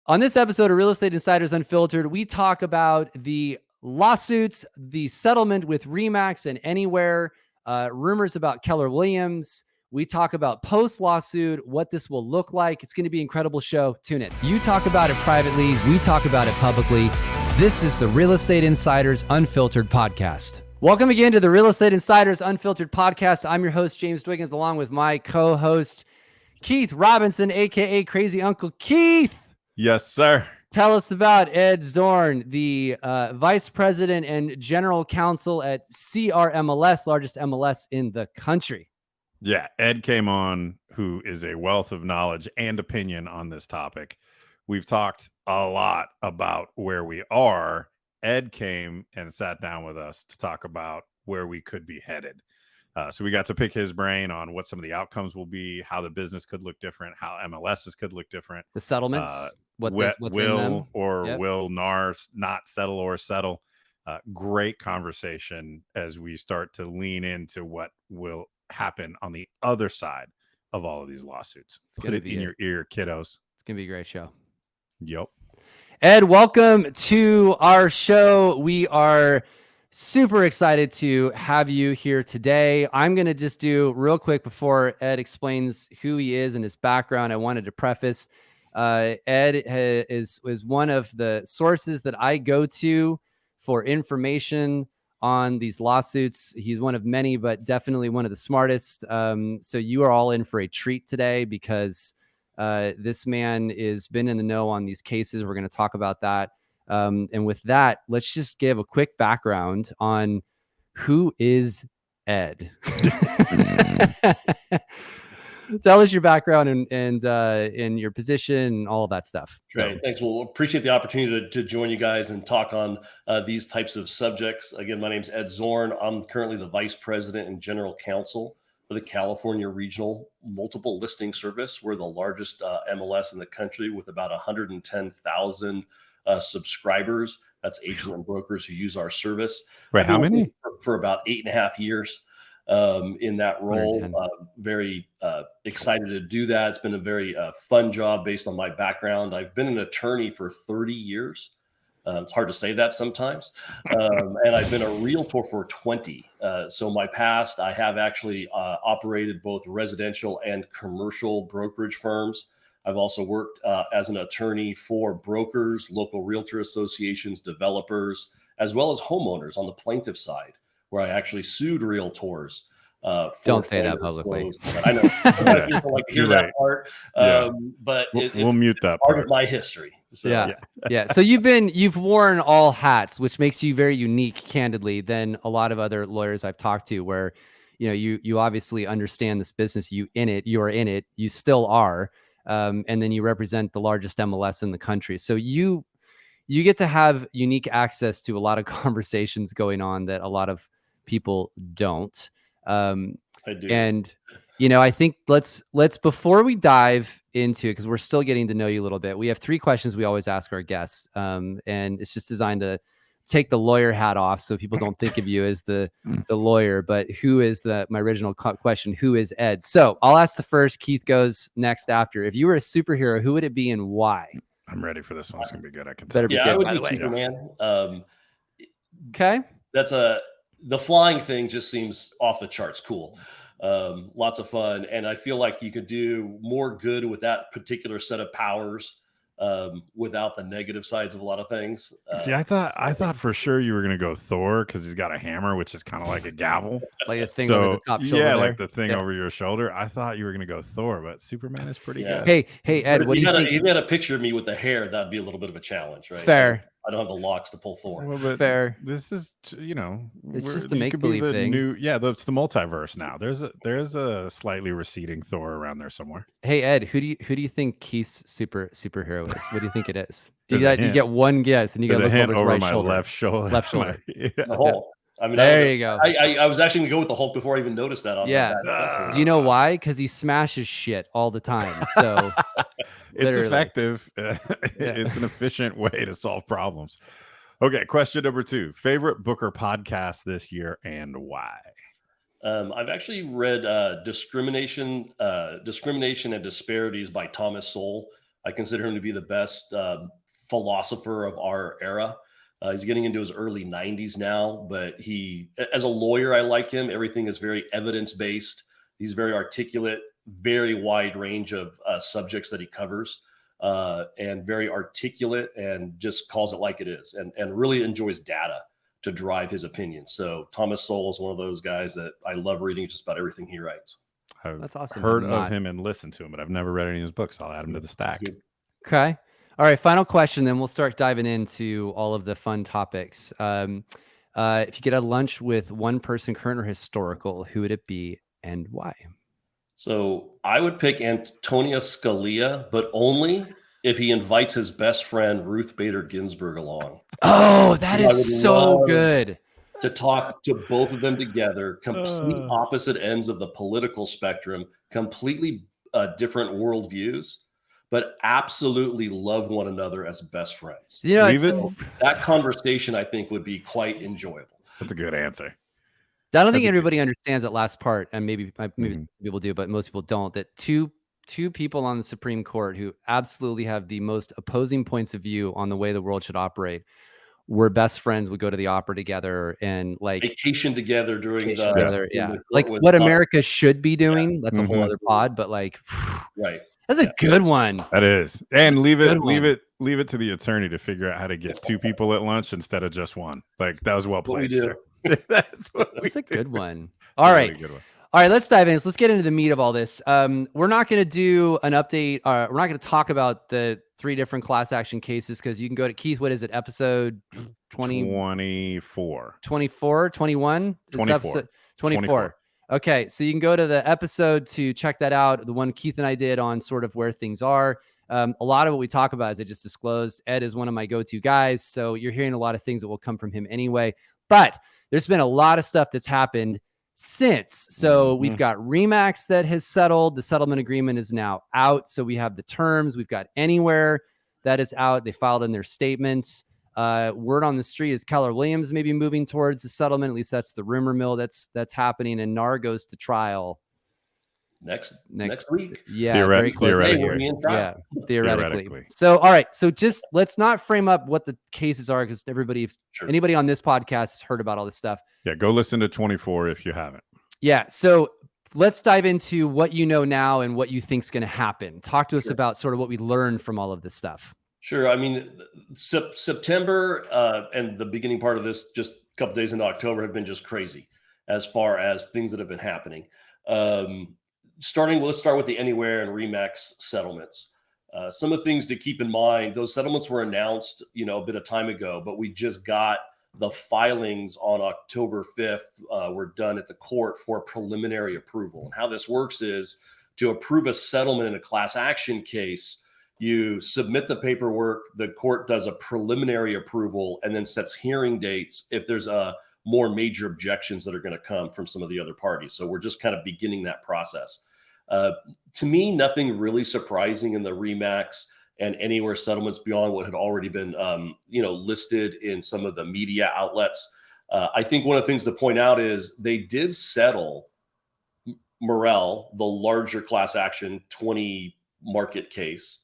On this episode of Real Estate Insiders Unfiltered, we talk about the lawsuits, the settlement with Remax and Anywhere, rumors about Keller Williams. We talk about post-lawsuit, what this will look like. It's going to be an incredible show. Tune in. You talk about it privately. We talk about it publicly. This is the Real Estate Insiders Unfiltered podcast. Welcome again to the Real Estate Insiders Unfiltered podcast. I'm your host, James Dwiggins, along with my co-host, Keith Robinson, a.k.a. Crazy Uncle Keith. Yes, sir. Tell us about Ed Zorn, the Vice President and General Counsel at CRMLS, largest MLS in the country. Yeah, Ed came on, who is a wealth of knowledge and opinion on this topic. We've talked a lot about where we are. Ed came and sat down with us to talk about where we could be headed. So we got to pick his brain on what some of the outcomes will be, how the business could look different, how MLSs could look different. The settlements, what's will in them. or Yep. will NAR not settle or settle. Great conversation as we start to lean into what will happen on the other side of all of these lawsuits. Put it in your ear, kiddos. It's going to be a great show. Yep. Ed, welcome to our show. We are super excited to have you here today. I'm going to just do real quick before Ed explains who he is and his background. I wanted to preface, Ed is one of the sources that I go to for information on these lawsuits. He's one of many, but definitely one of the smartest. So you are all in for a treat today because this man has been in the know on these cases. We're going to talk about that. And with that, let's just give a quick background on who is Ed. Tell us your background and your position and all of that stuff. Great. So, thanks. Well, appreciate the opportunity to join you guys and talk on these types of subjects. Again, my name's Ed Zorn. I'm currently the Vice President and General Counsel for the California Regional Multiple Listing Service. We're the largest MLS in the country with about 110,000 subscribers. That's agents and brokers who use our service. Right. How many? For about 8.5 years in that role. Very excited to do that. It's been a very fun job based on my background. I've been an attorney for 30 years. It's hard to say that sometimes. And I've been a realtor for 20. So my past, I have actually operated both residential and commercial brokerage firms. I've also worked as an attorney for brokers, local realtor associations, developers, as well as homeowners on the plaintiff side, where I actually sued realtors. Don't say that publicly. I know a lot of people like to hear that part, but we'll mute that part of my history. So. Yeah. So you've worn all hats, which makes you very unique, candidly, than a lot of other lawyers I've talked to, where you obviously understand this business. You are in it. You still are. And then you represent the largest MLS in the country. So you get to have unique access to a lot of conversations going on that a lot of people don't. I do. And, I think let's before we dive into, because we're still getting to know you a little bit, we have 3 questions we always ask our guests. And it's just designed to take the lawyer hat off so people don't think of you as the lawyer, but who is my original question, who is Ed? So I'll ask the first, Keith goes next after. If you were a superhero, who would it be and why? I'm ready for this one. It's going to be good. I can tell. I would be Superman. Okay. That's the flying thing just seems off the charts cool. Lots of fun. And I feel like you could do more good with that particular set of powers without the negative sides of a lot of things. See, I thought for sure you were going to go Thor because he's got a hammer, which is kind of like a gavel. Like a thing over the top shoulder. Yeah, like the thing over your shoulder. I thought you were going to go Thor, but Superman is pretty good. Hey, Ed, what do you think? If you had a picture of me with the hair, that'd be a little bit of a challenge, right? Fair. I don't have the locks to pull Thor. Well, fair. This is, it's just the make-believe thing. That's the multiverse now. There's a slightly receding Thor around there somewhere. Hey, Ed, who do you think Keith's superhero is? What do you think it is? You get one guess, and you got to look over his right shoulder. Left shoulder. Left shoulder. The Hulk. I mean, there you go. I was actually going to go with the Hulk before I even noticed that. Do you know why? Because he smashes shit all the time. So it's effective. It's an efficient way to solve problems. Okay, question number 2. Favorite book or podcast this year and why? I've actually read Discrimination and Disparities by Thomas Sowell. I consider him to be the best philosopher of our era. He's getting into his early 90s now, but as a lawyer, I like him. Everything is very evidence-based. He's very articulate, very wide range of subjects that he covers, and very articulate, and just calls it like it is, and really enjoys data to drive his opinions. So Thomas Sowell is one of those guys that I love reading just about everything he writes. That's awesome. Heard of him and listened to him, but I've never read any of his books. So I'll add him to the stack. Okay. All right. Final question, then we'll start diving into all of the fun topics. If you get a lunch with one person, current or historical, who would it be and why? So I would pick Antonia Scalia, but only if he invites his best friend, Ruth Bader Ginsburg, along. Oh, that is so good. To talk to both of them together, complete opposite ends of the political spectrum, completely different worldviews, but absolutely love one another as best friends. Yeah, so that conversation, I think, would be quite enjoyable. That's a good answer. I don't think everybody understands that last part, and maybe people do, but most people don't. That two people on the Supreme Court who absolutely have the most opposing points of view on the way the world should operate were best friends, would go to the opera together and like vacation together during like what America should be doing. That's a whole other pod, but like, right. That's a good one. That is. And leave it to the attorney to figure out how to get two people at lunch instead of just one. Like, that was well played, sir. That's a good one. All right. All right, let's dive in. Let's get into the meat of all this. We're not going to do an update. We're not going to talk about the 3 different class action cases because you can go to Keith. What is it? Episode 24, 21, 24. Okay, so you can go to the episode to check that out. The one Keith and I did on sort of where things are. A lot of what we talk about, as I just disclosed, Ed is one of my go-to guys. So you're hearing a lot of things that will come from him anyway. But there's been a lot of stuff that's happened since. So we've got Remax that has settled. The settlement agreement is now out. So we have the terms. We've got Anywhere that is out. They filed in their statements. Word on the street is Keller Williams maybe moving towards the settlement. At least that's the rumor mill that's happening. And NAR goes to trial next week. Yeah, theoretically. So, all right. So just let's not frame up what the cases are because anybody on this podcast has heard about all this stuff. Yeah, go listen to 24 if you haven't. Yeah. So let's dive into what you know now and what you think is going to happen. Talk to us about sort of what we learned from all of this stuff. Sure. I mean, September and the beginning part of this, just a couple days into October, have been just crazy as far as things that have been happening. Let's start with the Anywhere and Remax settlements. Some of the things to keep in mind, those settlements were announced, a bit of time ago, but we just got the filings on October 5th were done at the court for preliminary approval. And how this works is to approve a settlement in a class action case, you submit the paperwork, the court does a preliminary approval and then sets hearing dates if there's more major objections that are going to come from some of the other parties. So we're just kind of beginning that process. To me, nothing really surprising in the Remax and Anywhere settlements beyond what had already been, listed in some of the media outlets. I think one of the things to point out is they did settle Morrell, the larger class action 20 market case.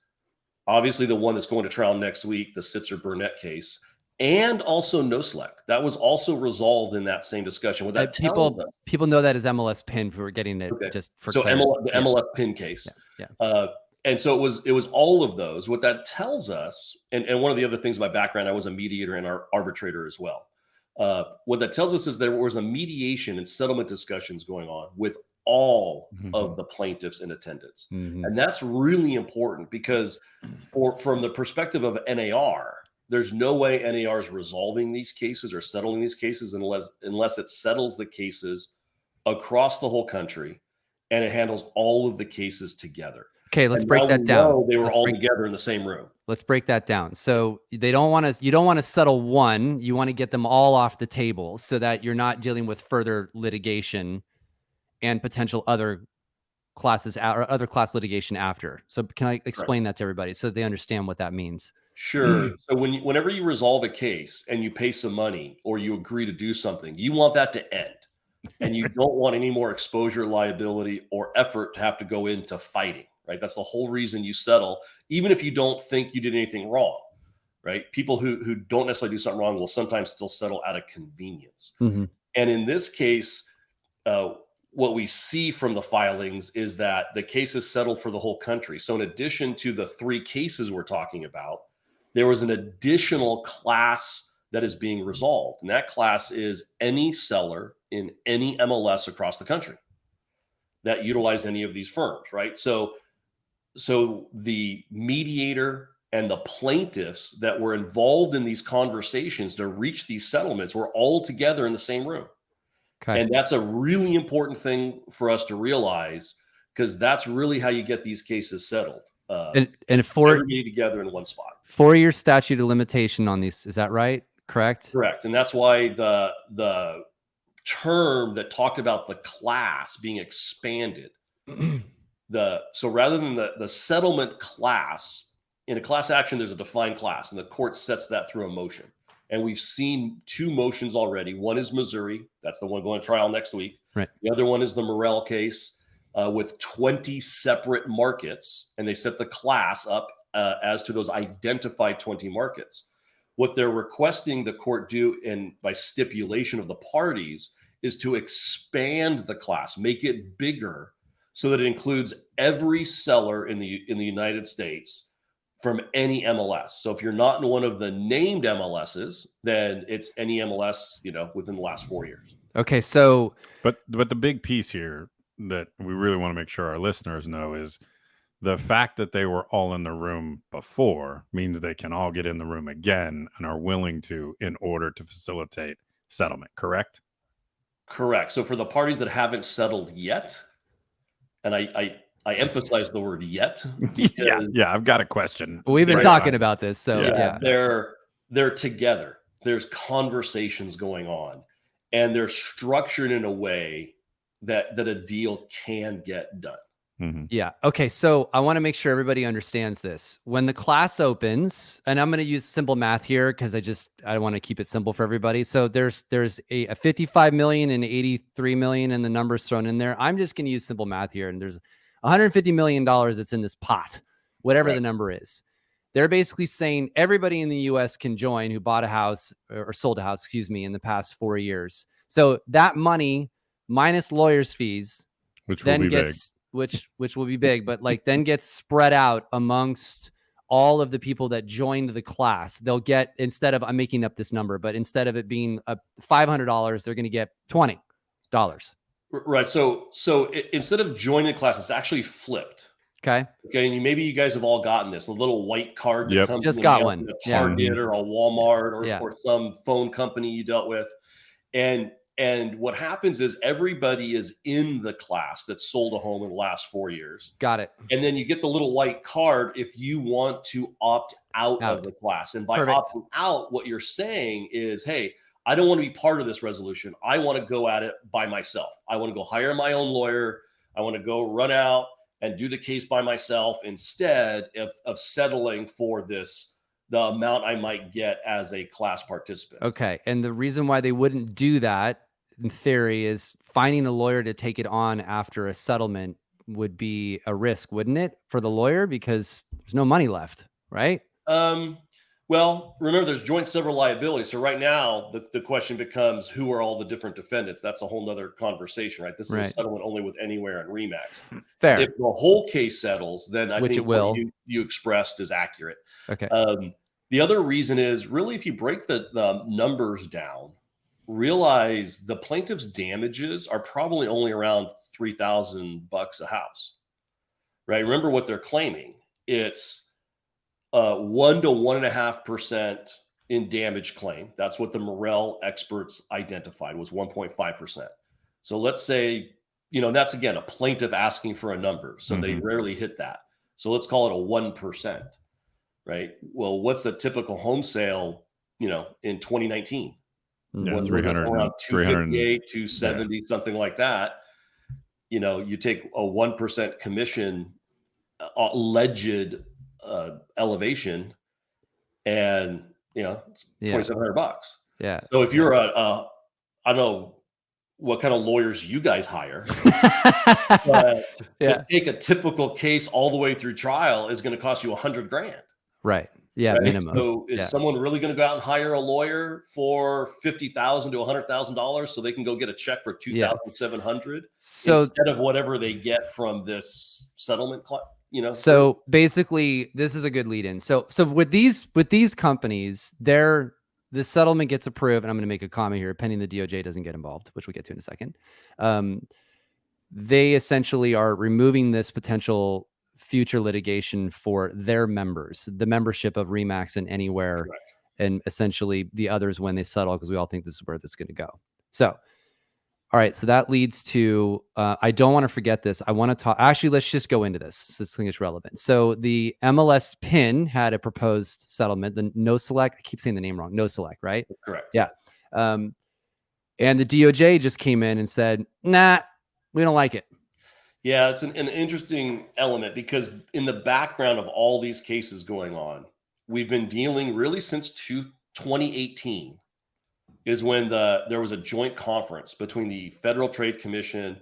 Obviously, the one that's going to trial next week, the Sitzer Burnett case, and also NOSLEC. That was also resolved in that same discussion. With that, people know that as MLS PIN for getting it just for the MLS PIN case. Yeah. And so it was all of those. What that tells us, and one of the other things, my background, I was a mediator and our arbitrator as well. What that tells us is there was a mediation and settlement discussions going on with all of the plaintiffs in attendance. And that's really important because from the perspective of NAR, there's no way NAR is resolving these cases or settling these cases unless it settles the cases across the whole country and it handles all of the cases together. Okay, let's break that down. They were all together in the same room. Let's break that down. So you don't want to settle one. You want to get them all off the table so that you're not dealing with further litigation and potential other classes or other class litigation after. So can I explain that to everybody so they understand what that means? Sure. So whenever you resolve a case and you pay some money or you agree to do something, you want that to end. And you don't want any more exposure, liability, or effort to have to go into fighting. right? That's the whole reason you settle, even if you don't think you did anything wrong, right? People who don't necessarily do something wrong will sometimes still settle out of convenience. Mm-hmm. And in this case, what we see from the filings is that the case is settled for the whole country. So in addition to the 3 cases we're talking about, there was an additional class that is being resolved. And that class is any seller in any MLS across the country that utilized any of these firms, right? So the mediator and the plaintiffs that were involved in these conversations to reach these settlements were all together in the same room. Okay. And that's a really important thing for us to realize, because that's really how you get these cases settled. And for everybody together in one spot. 4-year statute of limitation on these, is that right? Correct. And that's why the term that talked about the class being expanded. So rather than the settlement class, in a class action, there's a defined class, and the court sets that through a motion. And we've seen 2 motions already. One is Missouri. That's the one going to trial next week. Right. The other one is the Morrell case with 20 separate markets, and they set the class up as to those identified 20 markets. What they're requesting the court do, and by stipulation of the parties, is to expand the class, make it bigger, so that it includes every seller in the United States from any MLS. So if you're not in one of the named MLSs, then it's any MLS, within the last 4 years. Okay, so but the big piece here that we really want to make sure our listeners know is the fact that they were all in the room before means they can all get in the room again and are willing to in order to facilitate settlement, correct? Correct. So for the parties that haven't settled yet, and I emphasize the word yet. Yeah, I've got a question. We've been talking about this, so yeah. They're together. There's conversations going on, and they're structured in a way that a deal can get done. Mm-hmm. Yeah. Okay. So I want to make sure everybody understands this. When the class opens, and I'm going to use simple math here because I want to keep it simple for everybody. So there's a 55 million and 83 million and the numbers thrown in there. I'm just going to use simple math here. And there's $150 million that's in this pot, whatever the number is. They're basically saying everybody in the US can join who bought a house or sold a house, in the past 4 years. So that money minus lawyers' fees, which will be big. Which will be big, but then gets spread out amongst all of the people that joined the class. They'll get, instead of, I'm making up this number, but instead of it being $500, they're going to get $20. Right. So instead of joining the class, it's actually flipped. Okay. And maybe you guys have all gotten this, the little white card that comes just got one. A Target or a Walmart or some phone company you dealt with. And what happens is everybody is in the class that sold a home in the last 4 years. Got it. And then you get the little white card if you want to opt out of the class. And by opting out, what you're saying is, hey, I don't want to be part of this resolution. I want to go at it by myself. I want to go hire my own lawyer. I want to go run out and do the case by myself instead of settling for the amount I might get as a class participant. Okay. And the reason why they wouldn't do that, in theory, is finding a lawyer to take it on after a settlement would be a risk, wouldn't it, for the lawyer? Because there's no money left, right? Well, remember, there's joint several liability. So right now, the question becomes, who are all the different defendants? That's a whole nother conversation, right? This is a settlement only with Anywhere and Remax. Fair. If the whole case settles, then I think what you expressed is accurate. Okay. The other reason is really, if you break the numbers down, realize the plaintiff's damages are probably only around $3,000 a house, right? Remember what they're claiming. It's 1 to 1.5% in damage claim. That's what the Morrell experts identified was 1.5%. So let's say, that's again, a plaintiff asking for a number. So they rarely hit that. So let's call it a 1%, right? Well, what's the typical home sale, in 2019? Yeah, 300, around 258, 270, something like that. You take a 1% commission, alleged elevation, and it's $2,700. Yeah. So if you're I don't know what kind of lawyers you guys hire. But to take a typical case all the way through trial is going to cost you $100,000. Right. Yeah. Right? Minimum. So is someone really going to go out and hire a lawyer for $50,000 to $100,000 so they can go get a check for $2,700 instead of whatever they get from this settlement? So basically, this is a good lead in. So with these companies, the settlement gets approved, and I'm going to make a comment here, pending the DOJ doesn't get involved, which we'll get to in a second. They essentially are removing this potential future litigation for their members, the membership of Remax and Anywhere. Correct. And essentially the others when they settle, because we all think this is where this is going to go. So, all right. So that leads to, I don't want to forget this. I want to talk, actually, let's just go into this. This thing is relevant. So the MLS PIN had a proposed settlement, the no select, I keep saying the name wrong, no select, right? Correct. Yeah. And the DOJ just came in and said, nah, we don't like it. Yeah, it's an interesting element because in the background of all these cases going on, we've been dealing really since 2018 is when there was a joint conference between the Federal Trade Commission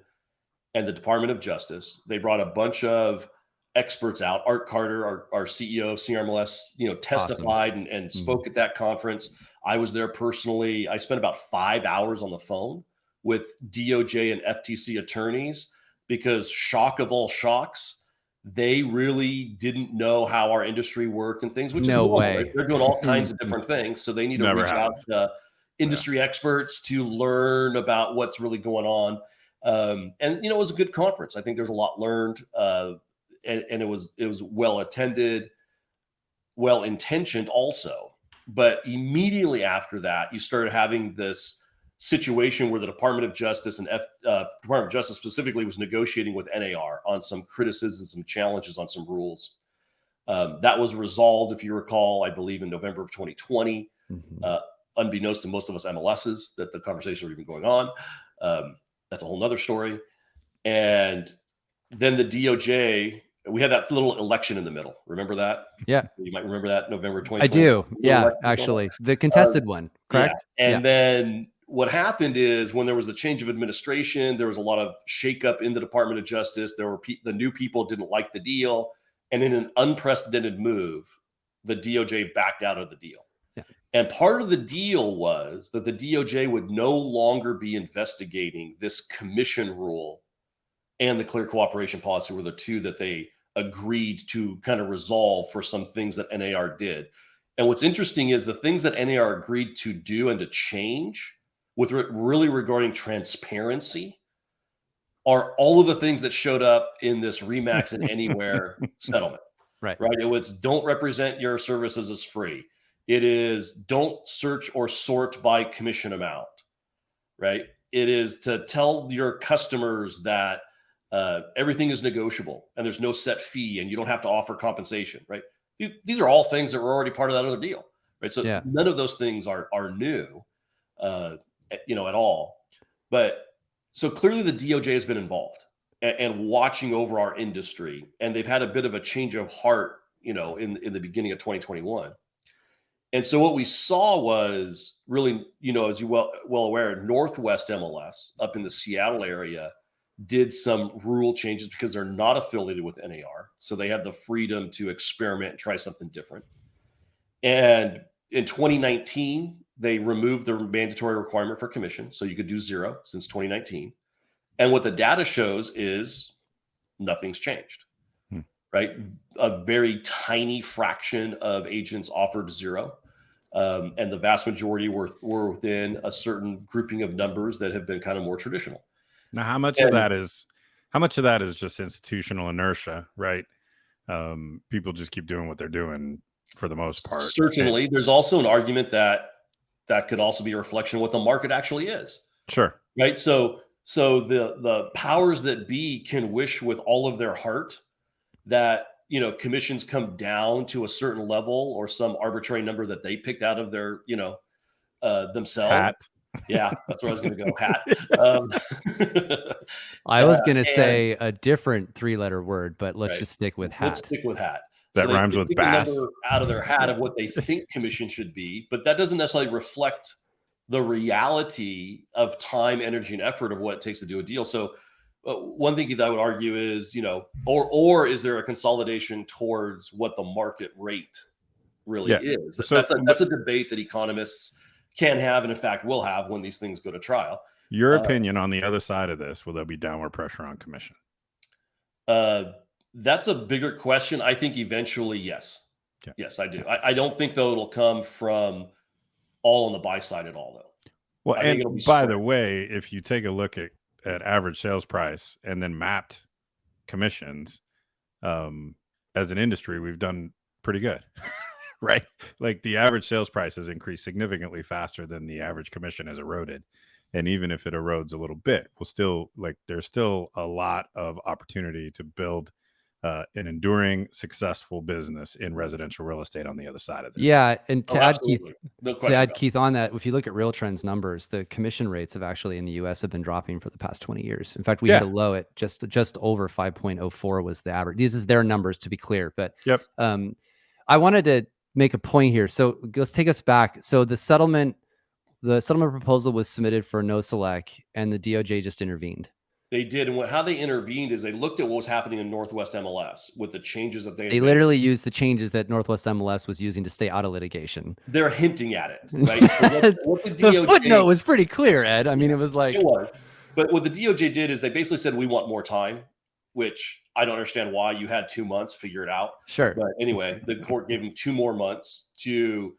and the Department of Justice. They brought a bunch of experts out. Art Carter, our CEO of CRMLS, testified and spoke at that conference. I was there personally. I spent about 5 hours on the phone with DOJ and FTC attorneys, because shock of all shocks, they really didn't know how our industry worked and things, which is normal, right? They're doing all kinds of different things. So they need to reach out to industry experts to learn about what's really going on. And it was a good conference. I think there's a lot learned, and it was well attended, well intentioned also. But immediately after that, you started having this situation where the Department of Justice and Department of Justice specifically was negotiating with NAR on some criticisms, some challenges on some rules. That was resolved, if you recall, I believe in November of 2020, unbeknownst to most of us MLSs that the conversations were even going on. That's a whole nother story. And then the DOJ, we had that little election in the middle. Remember that? Yeah. You might remember that, November 2020. I do. Yeah, actually. The contested one, correct? Yeah. And then what happened is when there was a change of administration, there was a lot of shakeup in the Department of Justice. There were the new people didn't like the deal. And in an unprecedented move, the DOJ backed out of the deal. Yeah. And part of the deal was that the DOJ would no longer be investigating this commission rule, and the clear cooperation policy were the two that they agreed to kind of resolve for some things that NAR did. And what's interesting is the things that NAR agreed to do and to change with really regarding transparency are all of the things that showed up in this Remax and Anywhere settlement. Right. It was don't represent your services as free. It is don't search or sort by commission amount. Right. It is to tell your customers that everything is negotiable and there's no set fee and you don't have to offer compensation. Right. These are all things that were already part of that other deal. Right. So none of those things are new. At all. But so clearly the DOJ has been involved and watching over our industry, and they've had a bit of a change of heart, in the beginning of 2021. And so what we saw was really, as you well aware, Northwest MLS up in the Seattle area did some rule changes because they're not affiliated with NAR. So they have the freedom to experiment and try something different. And in 2019, they removed the mandatory requirement for commission. So you could do zero since 2019. And what the data shows is nothing's changed, right? A very tiny fraction of agents offered zero. And the vast majority were within a certain grouping of numbers that have been kind of more traditional. Now, how much of that is just institutional inertia, right? People just keep doing what they're doing for the most part. Certainly. There's also an argument that could also be a reflection of what the market actually is. Sure. Right. So the powers that be can wish with all of their heart that, commissions come down to a certain level or some arbitrary number that they picked out of their, themselves. Hat. Yeah, that's where I was going to go. Hat. I was going to say a different 3-letter word, but let's just stick with hat. Let's stick with hat. That so rhymes with bass. Out of their hat of what they think commission should be, but that doesn't necessarily reflect the reality of time, energy, and effort of what it takes to do a deal. So one thing that I would argue is, or is there a consolidation towards what the market rate really is? So that's a debate that economists can have, and in fact will have when these things go to trial. Your opinion on the other side of this, will there be downward pressure on commission? That's a bigger question. I think eventually, yes. Yeah. Yes, I do. I don't think, though, it'll come from all on the buy side at all, though. Well, and by the way, if you take a look at average sales price and then mapped commissions, as an industry, we've done pretty good, right? Like the average sales price has increased significantly faster than the average commission has eroded. And even if it erodes a little bit, there's still a lot of opportunity to build an enduring, successful business in residential real estate on the other side of this. Yeah, and to add Keith on that, if you look at Real Trends numbers, the commission rates have actually in the U.S. have been dropping for the past 20 years. In fact, we hit a low at just over 5.04 was the average. These is their numbers, to be clear. But I wanted to make a point here. So let's take us back. So the settlement proposal was submitted for no select, and the DOJ just intervened. They did. And how they intervened is they looked at what was happening in Northwest MLS with the changes that they literally used the changes that Northwest MLS was using to stay out of litigation. They're hinting at it, right? So what the DOJ, footnote was pretty clear, Ed. I mean, it was like... It was. But what the DOJ did is they basically said, we want more time, which I don't understand why. You had 2 months, figure it out. Sure. But anyway, the court gave them 2 more months to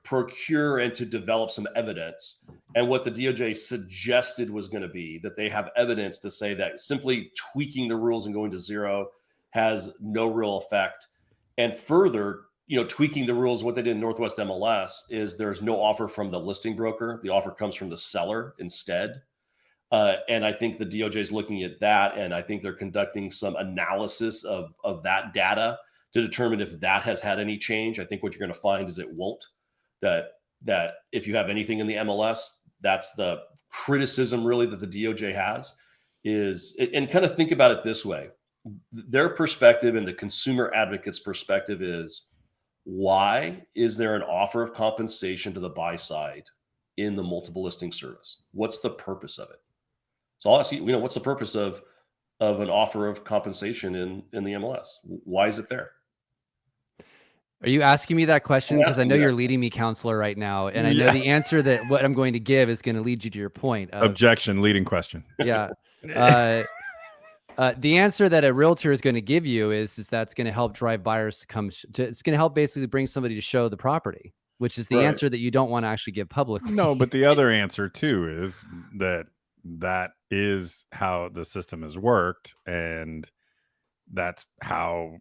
procure and to develop some evidence. And what the DOJ suggested was going to be that they have evidence to say that simply tweaking the rules and going to zero has no real effect. And further, tweaking the rules, what they did in Northwest MLS is there's no offer from the listing broker. The offer comes from the seller instead. And I think the DOJ is looking at that, and I think they're conducting some analysis of that data to determine if that has had any change. I think what you're going to find is it won't. That if you have anything in the MLS, that's the criticism really that the DOJ has is, and kind of think about it this way. Their perspective and the consumer advocate's perspective is, why is there an offer of compensation to the buy side in the multiple listing service? What's the purpose of it? So I'll ask you, what's the purpose of an offer of compensation in the MLS? Why is it there? Are you asking me that question? Because I know you're leading me counselor right now. And I know the answer that what I'm going to give is going to lead you to your point. Objection, leading question. Yeah. The answer that a realtor is going to give you is that's going to help drive buyers to come. It's going to help basically bring somebody to show the property, which is the answer that you don't want to actually give publicly. No, but the other answer too is that is how the system has worked. And that's how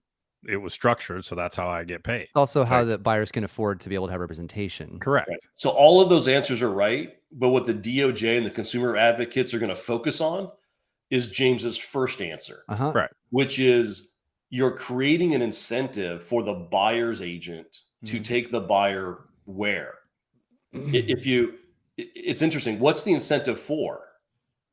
it was structured, so that's how I get paid. It's also how the buyers can afford to be able to have representation. Correct. Right. So all of those answers are right, but what the DOJ and the consumer advocates are going to focus on is James's first answer, right? Which is you're creating an incentive for the buyer's agent to take the buyer where. It's interesting. What's the incentive for,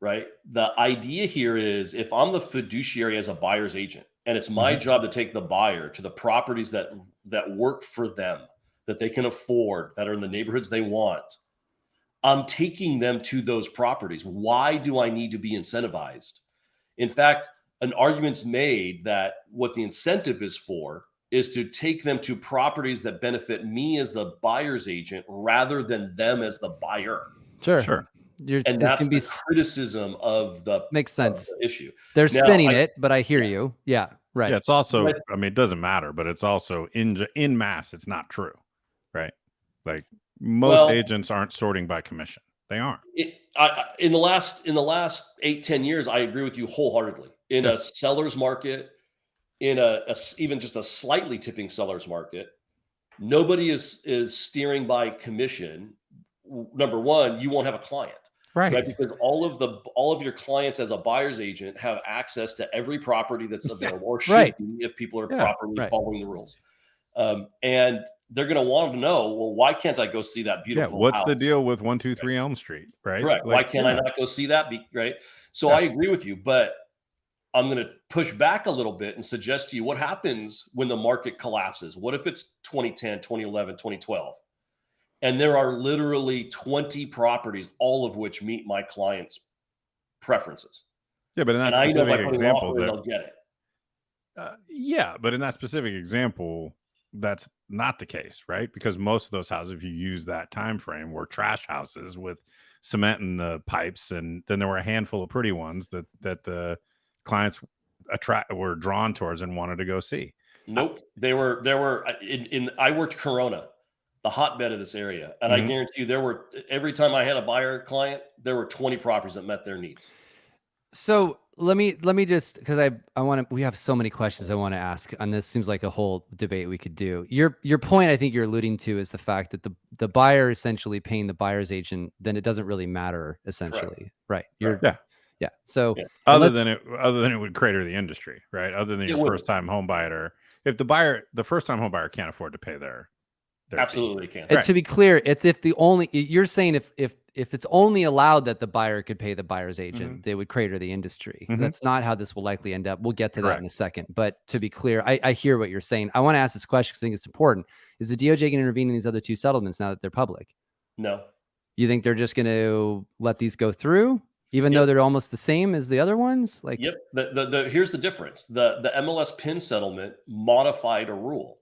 right? The idea here is if I'm the fiduciary as a buyer's agent, and it's my job to take the buyer to the properties that work for them, that they can afford, that are in the neighborhoods they want. I'm taking them to those properties. Why do I need to be incentivized? In fact, an argument's made that what the incentive is for is to take them to properties that benefit me as the buyer's agent rather than them as the buyer. Sure. And that's the criticism of the makes sense the issue. They're spinning it, but I hear you. Yeah, right. Yeah, it's also, I mean, it doesn't matter, but it's also in mass, it's not true, right? Like most agents aren't sorting by commission. They aren't. In the last 8-10 years, I agree with you wholeheartedly. In a seller's market, in even just a slightly tipping seller's market, nobody is steering by commission. Number one, you won't have a client. Right? Because all of your clients as a buyer's agent have access to every property that's available, or should be if people are properly following the rules. And they're going to want to know, well, why can't I go see that beautiful what's house? the deal with 123 Elm Street, right? Correct. Why can't I not go see that? Right. So I agree with you, but I'm going to push back a little bit and suggest to you what happens when the market collapses. What if it's 2010, 2011, 2012? And there are literally 20 properties, all of which meet my client's preferences. Yeah, but in that And I know by specific putting an offer example in, that they'll get it. yeah, but in that specific example, that's not the case, right? Because most of those houses, if you use that time frame, were trash houses with cement in the pipes, and then there were a handful of pretty ones that the clients were drawn towards and wanted to go see. Nope. There were in I worked Corona, the hotbed of this area, and I Mhm. guarantee you there were every time I had a buyer client, there were 20 properties that met their needs. So let me just, because I want to, we have so many questions I want to ask, and this seems like a whole debate we could do. Your point, I think you're alluding to, is the fact that the buyer essentially paying the buyer's agent, then it doesn't really matter essentially, right? Correct. Yeah. So Yeah. Other than it would crater the industry, right? Other than It your would. first time home buyer, if the first time home buyer can't afford to pay their Absolutely fee. can. And to be clear, it's if the only, you're saying if it's only allowed that the buyer could pay the buyer's agent, they would crater the industry. That's not how this will likely end up. We'll get to that in a second. But to be clear, I hear what you're saying. I want to ask this question because I think it's important. Is the DOJ going to intervene in these other two settlements now that they're public? No. You think they're just going to let these go through, even though they're almost the same as the other ones? Like, Yep. Here's the difference. The MLS PIN settlement modified a rule.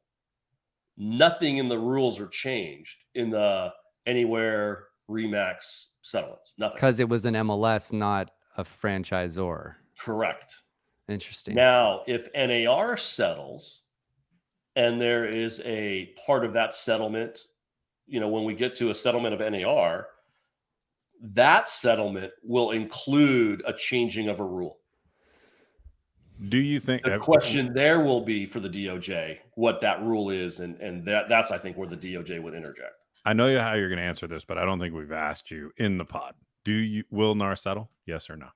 Nothing in the rules are changed in the Anywhere Remax settlements. Nothing. because it was an MLS, not a franchisor. Correct. Interesting. Now, if NAR settles, and there is a part of that settlement, when we get to a settlement of NAR, that settlement will include a changing of a rule. Do you think The question there will be for the DOJ what that rule is, and that's I think where the DOJ would interject. I know how you're going to answer this, but I don't think we've asked you in the pod. Will NAR settle? Yes or no?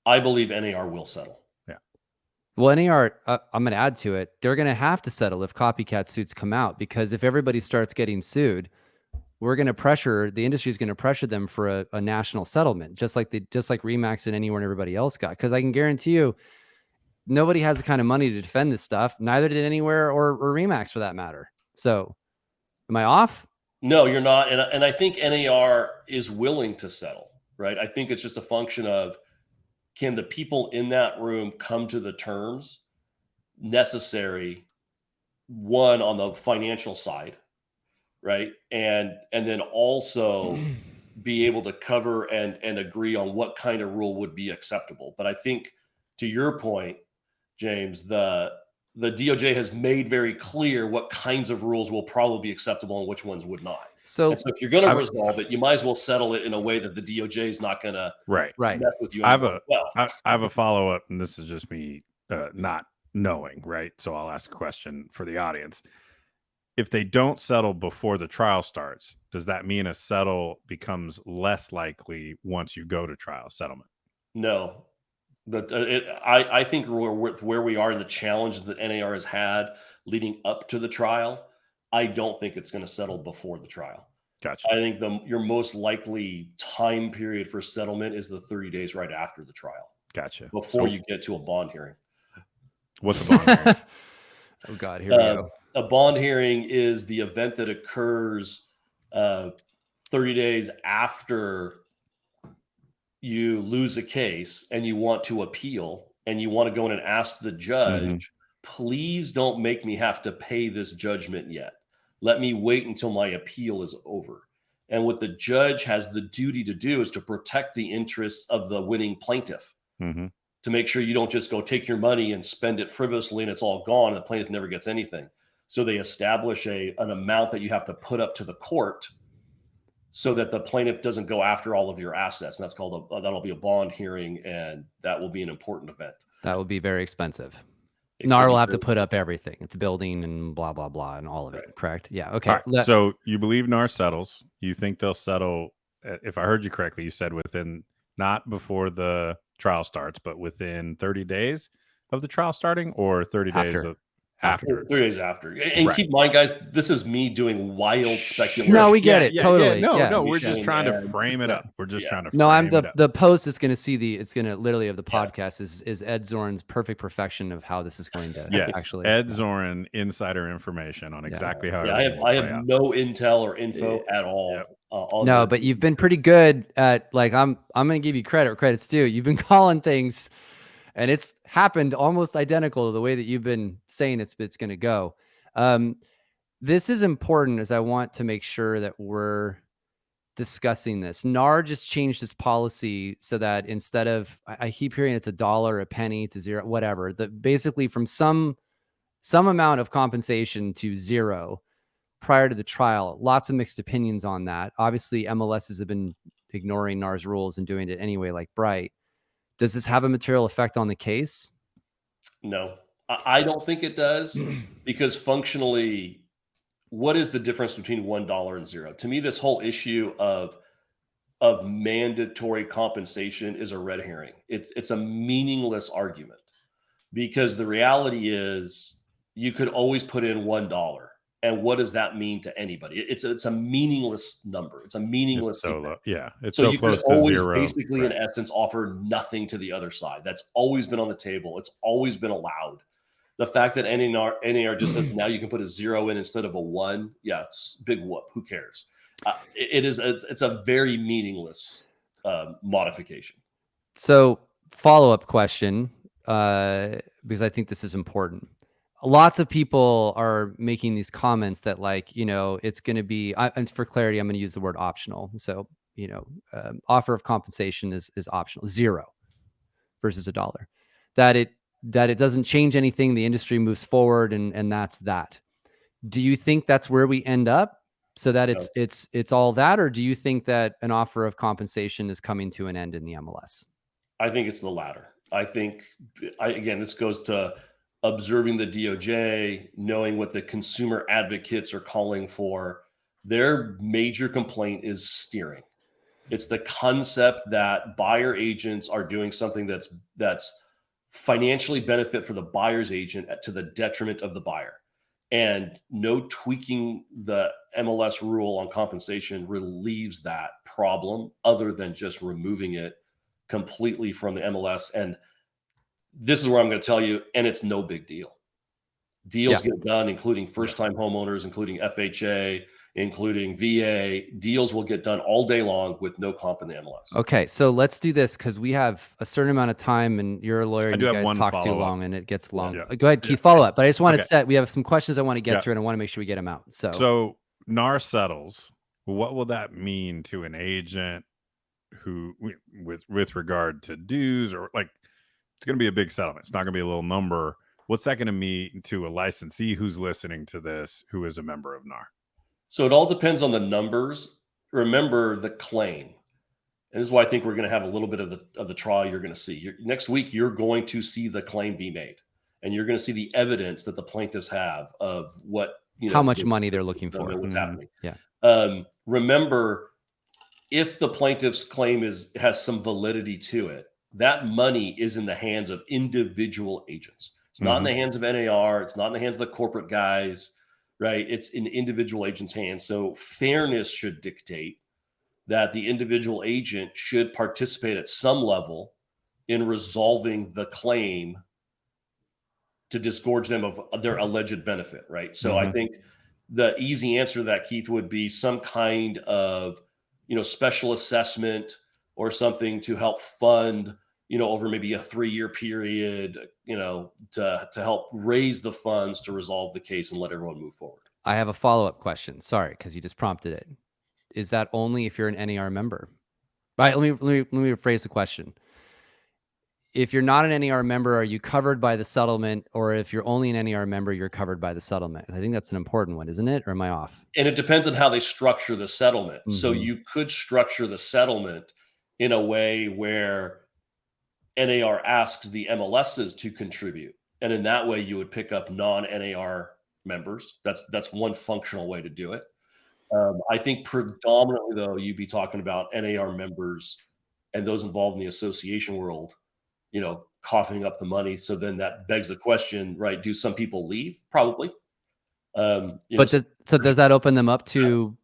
I believe NAR will settle. Yeah. Well, NAR, I'm going to add to it. They're going to have to settle if copycat suits come out, because if everybody starts getting sued, we're going to pressure, the industry is going to pressure them for a national settlement, just like Remax and Anywhere and everybody else got. Because I can guarantee you, nobody has the kind of money to defend this stuff. Neither did Anywhere or Remax, for that matter. So, am I off? No, you're not. And I think NAR is willing to settle, right? I think it's just a function of, can the people in that room come to the terms necessary, one, on the financial side, right? And then also be able to cover and agree on what kind of rule would be acceptable. But I think, to your point, James, the DOJ has made very clear what kinds of rules will probably be acceptable and which ones would not. So if you're going to resolve it, you might as well settle it in a way that the DOJ is not going to mess with you. I have a follow up, and this is just me not knowing, right? So I'll ask a question for the audience. If they don't settle before the trial starts, does that mean a settle becomes less likely once you go to trial settlement? No. But I think where we are in the challenge that NAR has had leading up to the trial, I don't think it's going to settle before the trial. Gotcha. I think your most likely time period for settlement is the 30 days right after the trial. Gotcha. Before you get to a bond hearing. What's a bond hearing? Oh, God, here we go. A bond hearing is the event that occurs 30 days after you lose a case and you want to appeal, and you want to go in and ask the judge, please don't make me have to pay this judgment yet. Let me wait until my appeal is over. And what the judge has the duty to do is to protect the interests of the winning plaintiff, to make sure you don't just go take your money and spend it frivolously and it's all gone and the plaintiff never gets anything. So they establish an amount that you have to put up to the court so that the plaintiff doesn't go after all of your assets. And that's called that'll be a bond hearing, and that will be an important event. That will be very expensive. NAR will have to put up everything. It's building and blah, blah, blah, and all of it, correct? Yeah, okay. Right. So you believe NAR settles. You think they'll settle, if I heard you correctly, you said within, not before the trial starts, but within 30 days of the trial starting, or 30 days after. 3 days after. And Right. keep in mind, guys, this is me doing wild speculation. No, we get it. Totally. No, we're just trying to frame it up. We're just trying to frame it up. The post is going to see it's going to literally of the Yeah. podcast is Ed Zorn's perfect perfection of how this is going to actually. Ed Zorn insider information on exactly how. I have no intel or info at all. No, but you've been pretty good at, like, I'm going to give you credit where credit's due. You've been calling things, and it's happened almost identical to the way that you've been saying it's going to go. This is important, as I want to make sure that we're discussing this. NAR just changed its policy so that instead of, I keep hearing it's $1, a penny to zero, whatever, that basically from some amount of compensation to zero prior to the trial. Lots of mixed opinions on that. Obviously, MLSs have been ignoring NAR's rules and doing it anyway, like Bright. Does this have a material effect on the case? No, I don't think it does, because functionally, what is the difference between $1 and zero? To me, this whole issue of mandatory compensation is a red herring. It's a meaningless argument, because the reality is you could always put in $1. And what does that mean to anybody? It's a meaningless number. It's a meaningless. It's so so you close could to always zero. basically, in essence, offer nothing to the other side. That's always been on the table. It's always been allowed. The fact that NAR just says now you can put a 0 in instead of a 1, it's big whoop. Who cares? It's a very meaningless modification. So, follow-up question, because I think this is important. Lots of people are making these comments that, like, it's going to be, and for clarity, I'm going to use the word optional. So, offer of compensation is optional, 0 versus $1. That it doesn't change anything. The industry moves forward, and that's that. Do you think that's where we end up? So that it's all that, or do you think that an offer of compensation is coming to an end in the MLS? I think it's the latter. I think, again, this goes to observing the DOJ, knowing what the consumer advocates are calling for. Their major complaint is steering. It's the concept that buyer agents are doing something that's financially benefit for the buyer's agent to the detriment of the buyer. And no tweaking the MLS rule on compensation relieves that problem, other than just removing it completely from the MLS. And this is where I'm going to tell you, and it's no big deal. Deals get done, including first-time homeowners, including FHA, including VA. Deals will get done all day long with no comp in the MLS. Okay, so let's do this, because we have a certain amount of time, and you're a lawyer, and you guys talk too long, and it gets long. Go ahead, Keith, follow up. But I just want to we have some questions I want to get through, and I want to make sure we get them out. So NAR settles. What will that mean to an agent who, with regard to dues, or like, it's going to be a big settlement. It's not going to be a little number. What's that going to mean to a licensee who's listening to this, who is a member of NAR? So it all depends on the numbers. Remember the claim. And this is why I think we're going to have a little bit of the trial you're going to see. Next week, you're going to see the claim be made. And you're going to see the evidence that the plaintiffs have of what, how much money they're looking for. What's happening. Yeah. Remember, if the plaintiff's claim has some validity to it, that money is in the hands of individual agents. It's not in the hands of NAR. It's not in the hands of the corporate guys, right? It's in individual agents' hands. So fairness should dictate that the individual agent should participate at some level in resolving the claim to disgorge them of their alleged benefit, right? So I think the easy answer to that, Keith, would be some kind of, special assessment or something to help fund, over maybe a 3-year period, to help raise the funds to resolve the case and let everyone move forward. I have a follow-up question. Sorry, because you just prompted it. Is that only if you're an NAR member? Right. Let me rephrase the question. If you're not an NAR member, are you covered by the settlement? Or if you're only an NAR member, you're covered by the settlement? I think that's an important one, isn't it? Or am I off? And it depends on how they structure the settlement. So you could structure the settlement in a way where NAR asks the MLSs to contribute. And in that way, you would pick up non-NAR members. That's one functional way to do it. I think predominantly, though, you'd be talking about NAR members and those involved in the association world coughing up the money. So then that begs the question, right? Do some people leave? Probably. But does that open them up to,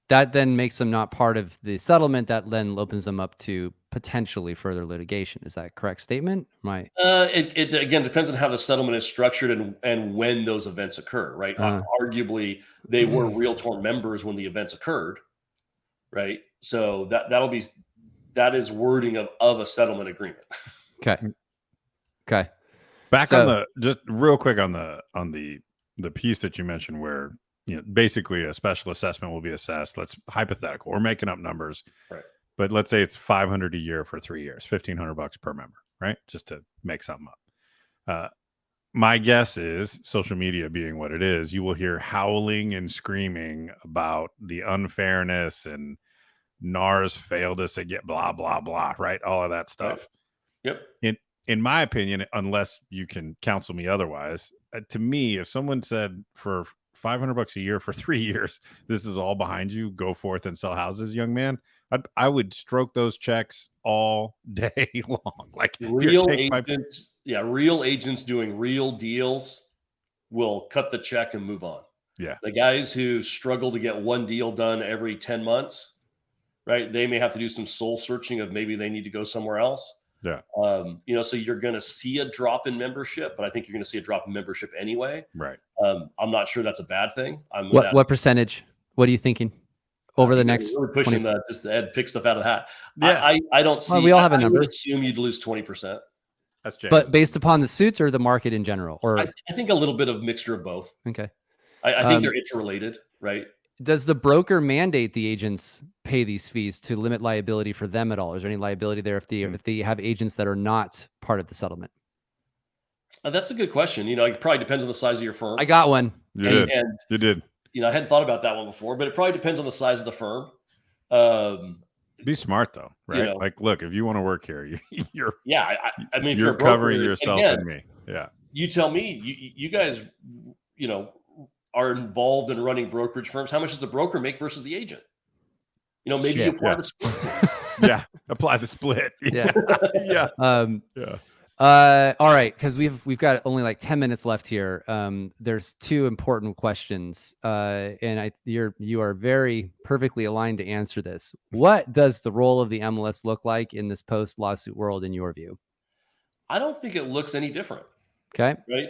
that then makes them not part of the settlement, that then opens them up to potentially further litigation? Is that a correct statement? It again depends on how the settlement is structured and when those events occur, right? Arguably, they were Realtor members when the events occurred, right? So that is wording of a settlement agreement. Okay. Back on just real quick on the piece that you mentioned where, basically a special assessment will be assessed. Let's hypothetical. We're making up numbers, right? But let's say it's $500 a year for 3 years, $1,500 per member, right? Just to make something up. My guess is, social media being what it is, you will hear howling and screaming about the unfairness and NARS failed us to get blah, blah, blah, right? All of that stuff. Right. Yep. In my opinion, unless you can counsel me otherwise, to me, if someone said for $500 a year for 3 years, this is all behind you, go forth and sell houses, young man, I would stroke those checks all day long. Like real agents, real agents doing real deals will cut the check and move on. Yeah. The guys who struggle to get one deal done every 10 months, right? They may have to do some soul searching of maybe they need to go somewhere else. Yeah. So you're going to see a drop in membership, but I think you're going to see a drop in membership anyway. Right. I'm not sure that's a bad thing. What percentage? What are you thinking over the next? We're pushing just the Ed pick stuff out of the hat. Yeah. I don't see. We all have a number. I would assume you'd lose 20%. That's James. But based upon the suits or the market in general, or I think a little bit of mixture of both. Okay. I think they're interrelated, right? Does the broker mandate the agents pay these fees to limit liability for them at all? Is there any liability there if they have agents that are not part of the settlement? That's a good question. It probably depends on the size of your firm. I got one. You did. I hadn't thought about that one before, but it probably depends on the size of the firm. Be smart though, right? Like, look, if you want to work here, you're I mean, you're if you're covering yourself and me. Yeah. You tell me, you guys, are involved in running brokerage firms. How much does the broker make versus the agent? Maybe you apply the split. Yeah, apply the split. Yeah. Yeah. All right, because we've got only like 10 minutes left here. There's two important questions, and you are very perfectly aligned to answer this. What does the role of the MLS look like in this post lawsuit world, in your view? I don't think it looks any different. Okay. Right.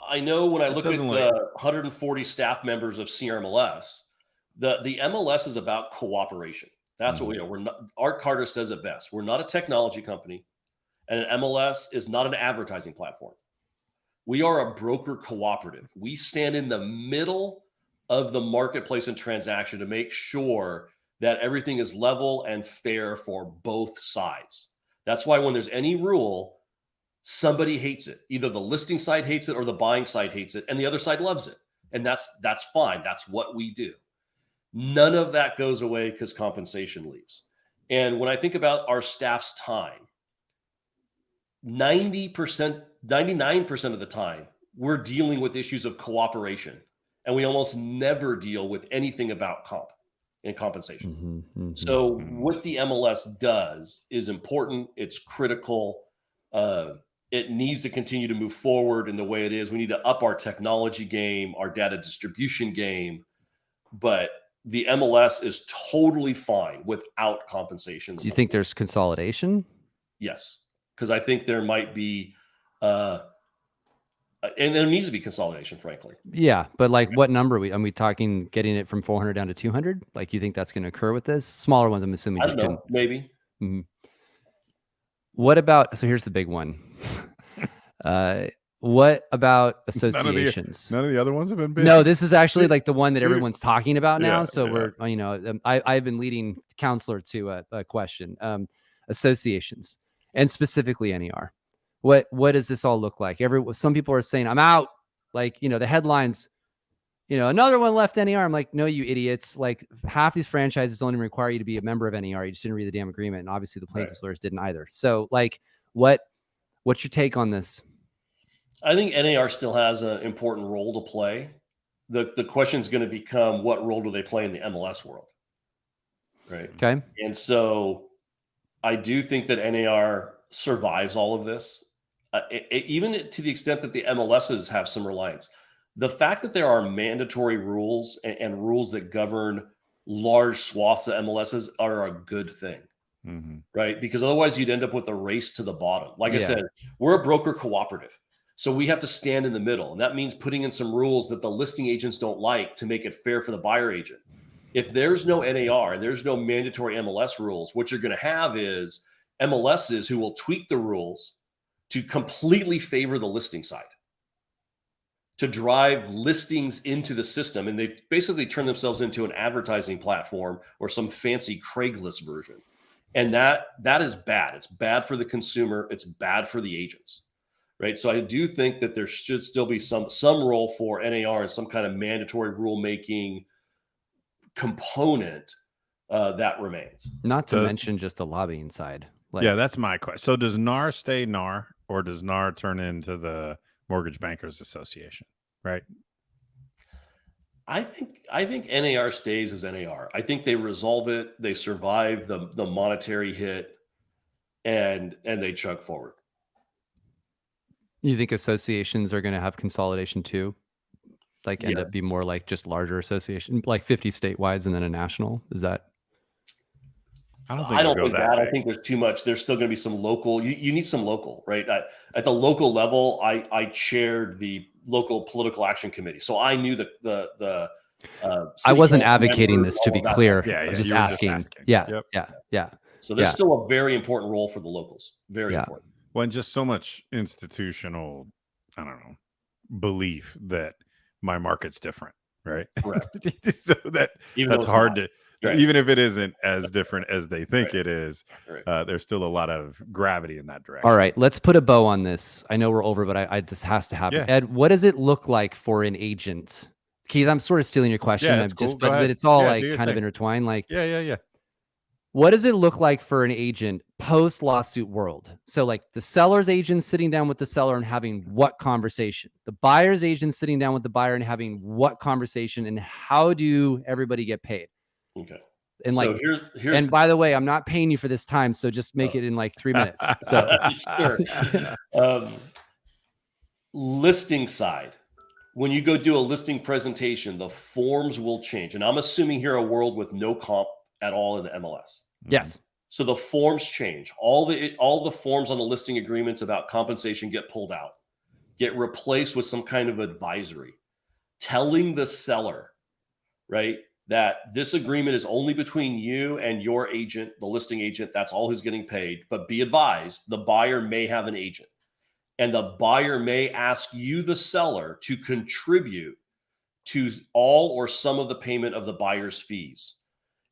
I know when I look at the 140 staff members of CRMLS, the MLS is about cooperation. That's what we are. We're not. Art Carter says it best. We're not a technology company. And an MLS is not an advertising platform. We are a broker cooperative. We stand in the middle of the marketplace and transaction to make sure that everything is level and fair for both sides. That's why when there's any rule, somebody hates it. Either the listing side hates it or the buying side hates it, and the other side loves it. And that's fine. That's what we do. None of that goes away because compensation leaves. And when I think about our staff's time, 90%, 99% of the time, we're dealing with issues of cooperation, and we almost never deal with anything about comp and compensation. So what the MLS does is important. It's critical. It needs to continue to move forward in the way it is. We need to up our technology game, our data distribution game, but the MLS is totally fine without compensation. Do you think there's consolidation? Yes. Because I think there might be, and there needs to be consolidation, frankly. Yeah, but like, what number are we talking? Getting it from 400 down to 200? Like, you think that's going to occur with this? Smaller ones, I'm assuming. I don't know, maybe. Mm-hmm. What about? So here's the big one. What about associations? None of the other ones have been big. No, this is actually like the one that everyone's talking about now. So I've been leading counselor to a question. Associations. And specifically NER. What does this all look like? Some people are saying, I'm out. Like, the headlines, another one left NER. I'm like, no, you idiots. Like, half these franchises don't even require you to be a member of NER. You just didn't read the damn agreement. And obviously the plaintiffs' lawyers didn't either. So like, what's your take on this? I think NAR still has an important role to play. The question is going to become, what role do they play in the MLS world? Right. Okay. And so I do think that NAR survives all of this, even to the extent that the MLSs have some reliance. The fact that there are mandatory rules and rules that govern large swaths of MLSs are a good thing, right? Because otherwise you'd end up with a race to the bottom. Like I said, we're a broker cooperative. So we have to stand in the middle. And that means putting in some rules that the listing agents don't like to make it fair for the buyer agent. If there's no NAR and there's no mandatory MLS rules, what you're going to have is MLSs who will tweak the rules to completely favor the listing side, to drive listings into the system. And they basically turn themselves into an advertising platform or some fancy Craigslist version. And that is bad. It's bad for the consumer. It's bad for the agents, right? So I do think that there should still be some role for NAR and some kind of mandatory rulemaking component that remains. Not to mention just the lobbying side. Yeah, that's my question. So does NAR stay NAR, or does NAR turn into the Mortgage Bankers Association, right? I think NAR stays as NAR. I think they resolve it, they survive the monetary hit, and they chug forward. You think associations are going to have consolidation too? Like end up be more like just larger association, like 50 statewide and then a national? Is that? I don't think that. I think there's too much. There's still going to be some local. You need some local, right? At the local level, I chaired the local political action committee, so I knew the I wasn't advocating this, to be clear. Yeah, just asking. Yeah. So there's still a very important role for the locals. Very important. Well, and just so much institutional, I don't know, belief that my market's different, right? Correct. So that's hard to. Right. Even if it isn't as different as they think it is, there's still a lot of gravity in that direction. All right, let's put a bow on this. I know we're over, but this has to happen. Yeah. Ed, what does it look like for an agent? Keith, I'm sort of stealing your question. Yeah, but it's all kind of intertwined. Like, yeah. What does it look like for an agent post lawsuit world? So like the seller's agent sitting down with the seller and having what conversation? The buyer's agent sitting down with the buyer and having what conversation? And how do everybody get paid? Okay. And so like, here's and by the way, I'm not paying you for this time, so just make it in like 3 minutes. So sure. Listing side, when you go do a listing presentation, the forms will change. And I'm assuming here a world with no comp at all in the MLS. Yes. So the forms change. All the forms on the listing agreements about compensation get pulled out, get replaced with some kind of advisory, telling the seller, right, that this agreement is only between you and your agent, the listing agent. That's all who's getting paid. But be advised, the buyer may have an agent, and the buyer may ask you, the seller, to contribute to all or some of the payment of the buyer's fees.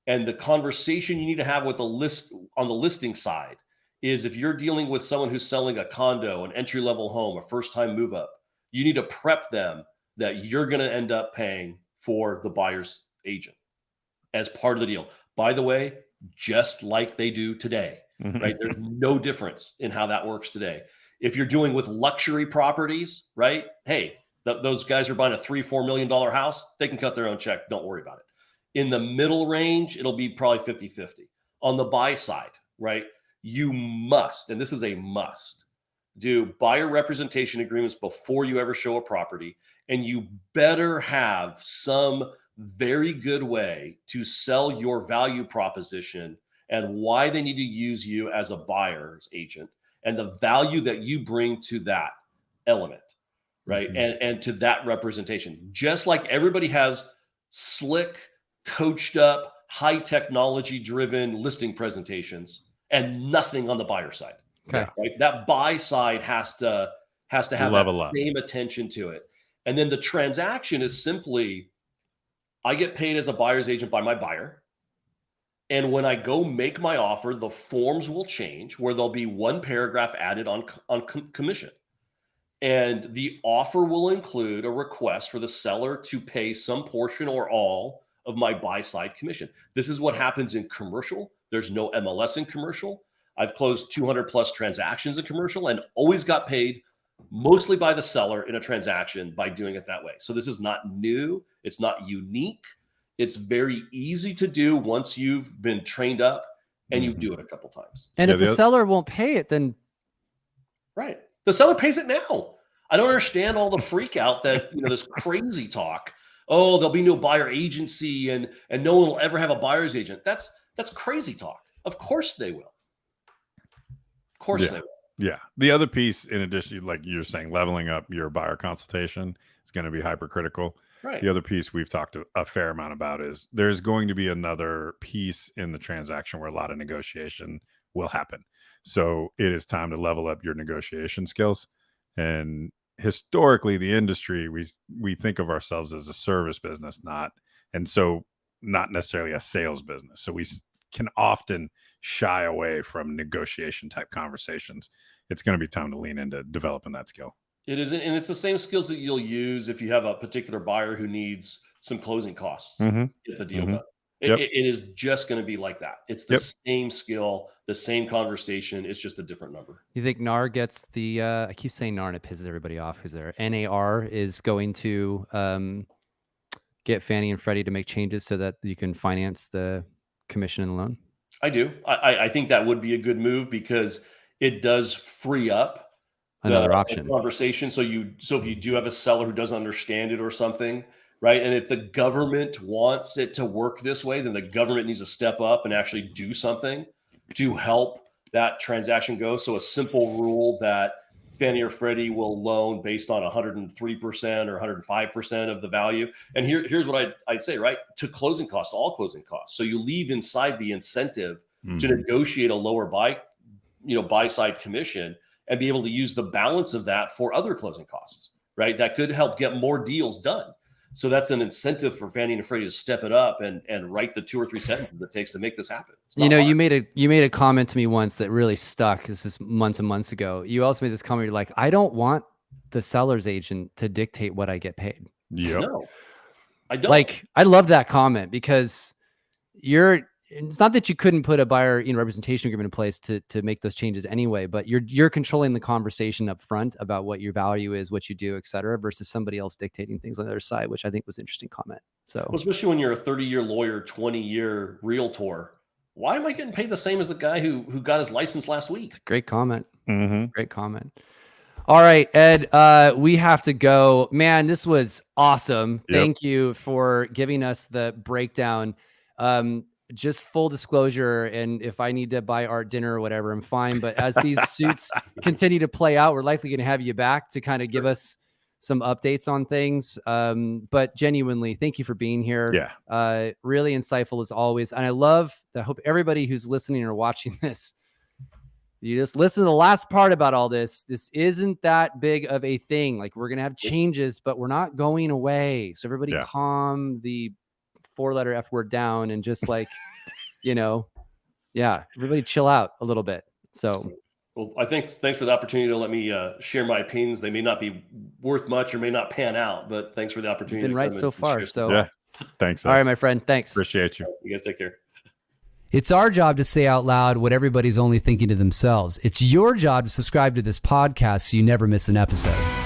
And the conversation you need to have with the listing side is, if you're dealing with someone who's selling a condo, an entry-level home, a first-time move-up, you need to prep them that you're going to end up paying for the buyer's agent as part of the deal. By the way, just like they do today, right? There's no difference in how that works today. If you're dealing with luxury properties, right? Hey, those guys are buying a $3-4 million house. They can cut their own check. Don't worry about it. In the middle range, it'll be probably 50-50. On the buy side, right? You must, and this is a must, do buyer representation agreements before you ever show a property. And you better have some very good way to sell your value proposition and why they need to use you as a buyer's agent and the value that you bring to that element, right? And to that representation. Just like everybody has slick, coached up, high technology driven listing presentations and nothing on the buyer side. Okay. Right? That buy side has to have that same attention to it. And then the transaction is simply, I get paid as a buyer's agent by my buyer. And when I go make my offer, the forms will change where there'll be one paragraph added on commission. And the offer will include a request for the seller to pay some portion or all of my buy side commission. This is what happens in commercial. There's no MLS in commercial. I've closed 200 plus transactions in commercial and always got paid mostly by the seller in a transaction by doing it that way. So this is not new. It's not unique. It's very easy to do once you've been trained up and you do it a couple times. And if the seller won't pay it, then Right. The seller pays it now. I don't understand all the freak out that, this crazy talk. Oh, there'll be no buyer agency and no one will ever have a buyer's agent. That's crazy talk. Of course they will. Of course they will. Yeah. The other piece, in addition, like you're saying, leveling up your buyer consultation is going to be hypercritical. Right. The other piece we've talked a fair amount about is there's going to be another piece in the transaction where a lot of negotiation will happen. So it is time to level up your negotiation skills. And historically, the industry, we think of ourselves as a service business, not necessarily a sales business. So we can often shy away from negotiation type conversations. It's going to be time to lean into developing that skill. It is, and it's the same skills that you'll use if you have a particular buyer who needs some closing costs to get the deal done. It is just going to be like that. It's the same skill, the same conversation. It's just a different number. You think NAR gets the, I keep saying NAR and it pisses everybody off who's there. NAR is going to get Fannie and Freddie to make changes so that you can finance the commission and the loan? I do. I think that would be a good move because it does free up another option conversation. So if you do have a seller who doesn't understand it or something, right? And if the government wants it to work this way, then the government needs to step up and actually do something to help that transaction go. So a simple rule that Fannie or Freddie will loan based on 103% or 105% of the value. And here's what I'd say, right? To closing costs, all closing costs. So you leave inside the incentive to negotiate a lower buy side commission and be able to use the balance of that for other closing costs, right? That could help get more deals done. So that's an incentive for Fannie and Freddie to step it up and write the 2 or 3 sentences it takes to make this happen. You made a comment to me once that really stuck. This is months and months ago. You also made this comment. You're like, I don't want the seller's agent to dictate what I get paid. Yeah. No, I don't. Like, I love that comment because it's not that you couldn't put a buyer, representation agreement in place to make those changes anyway, but you're controlling the conversation up front about what your value is, what you do, et cetera, versus somebody else dictating things on the other side, which I think was an interesting comment. So, well, especially when you're a 30-year lawyer, 20-year realtor, why am I getting paid the same as the guy who got his license last week? It's a great comment. Great comment. All right, Ed, we have to go. Man, this was awesome. Yep. Thank you for giving us the breakdown. Just full disclosure, and if I need to buy Art dinner or whatever, I'm fine. But as these suits continue to play out, we're likely going to have you back to kind of give us some updates on things. But genuinely, thank you for being here. Yeah. Really insightful as always. And I hope everybody who's listening or watching this, you just listen to the last part about all this. This isn't that big of a thing. Like, we're going to have changes, but we're not going away. So everybody calm the 4-letter F word down and just like, everybody chill out a little bit. So, well, I think thanks for the opportunity to let me share my opinions. They may not be worth much or may not pan out, but thanks for the opportunity. You've been right so far. So yeah, thanks. All right, my friend. Thanks. Appreciate you. You guys take care. It's our job to say out loud what everybody's only thinking to themselves. It's your job to subscribe to this podcast so you never miss an episode.